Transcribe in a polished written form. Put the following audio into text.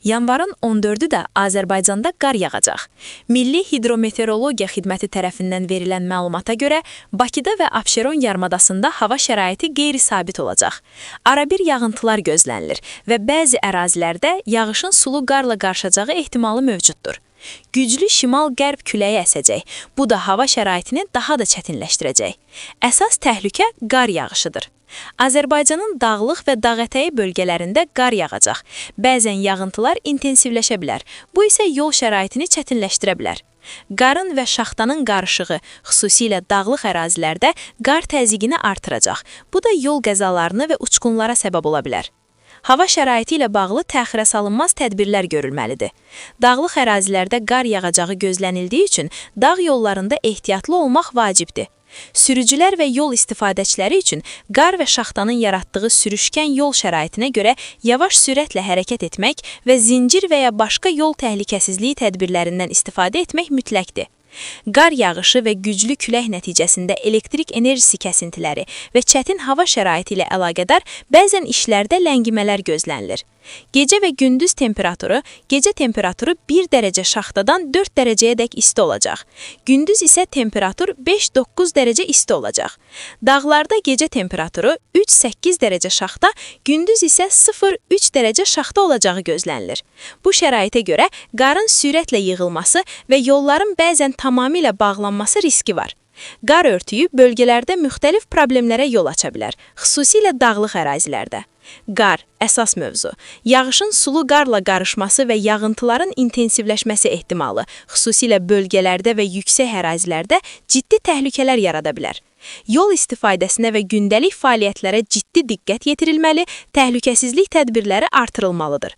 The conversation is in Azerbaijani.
Yanvarın 14-ü də Azərbaycanda qar yağacaq. Milli Hidrometeorologiya Xidməti tərəfindən verilən məlumata görə Bakıda və Abşeron yarımadasında hava şəraiti qeyri-sabit olacaq. Arabir yağıntılar gözlənilir və bəzi ərazilərdə yağışın sulu qarla qarışacağı ehtimalı mövcuddur. Güclü şimal-qərb küləyi əsəcək. Bu da hava şəraitini daha da çətinləşdirəcək. Əsas təhlükə qar yağışıdır. Azərbaycanın dağlıq və dağətəyi bölgələrində qar yağacaq. Bəzən yağıntılar intensivləşə bilər. Bu isə yol şəraitini çətinləşdirə bilər. Qarın və şaxtanın qarışığı, xüsusilə dağlıq ərazilərdə qar təzyiqini artıracaq. Bu da yol qəzalarını və uçqunlara səbəb ola bilər. Hava şəraiti ilə bağlı təxirə salınmaz tədbirlər görülməlidir. Dağlıq ərazilərdə qar yağacağı gözlənildiyi üçün dağ yollarında ehtiyatlı olmaq vacibdir. Sürücülər və yol istifadəçiləri üçün qar və şaxtanın yaratdığı sürüşkən yol şəraitinə görə yavaş sürətlə hərəkət etmək və zincir və ya başqa yol təhlükəsizliyi tədbirlərindən istifadə etmək mütləqdir. Qar yağışı və güclü külək nəticəsində elektrik enerjisi kəsintiləri və çətin hava şəraiti ilə əlaqədar bəzən işlərdə ləngimələr gözlənilir. Gecə və gündüz temperaturu, gecə temperaturu 1 dərəcə şaxtadan 4 dərəcəyə dək isti olacaq. Gündüz isə temperatur 5-9 dərəcə isti olacaq. Dağlarda gecə temperaturu 3-8 dərəcə şaxta, gündüz isə 0-3 dərəcə şaxta olacağı gözlənilir. Bu şəraitə görə qarın sürətlə yığılması və yolların bəzən tamamilə bağlanması riski var. Qar örtüyü bölgələrdə müxtəlif problemlərə yol aça bilər, xüsusilə dağlıq ərazilərdə. Qar, əsas mövzu. Yağışın sulu qarla qarışması və yağıntıların intensivləşməsi ehtimalı, xüsusilə bölgələrdə və yüksək ərazilərdə ciddi təhlükələr yarada bilər. Yol istifadəsinə və gündəlik fəaliyyətlərə ciddi diqqət yetirilməli, təhlükəsizlik tədbirləri artırılmalıdır.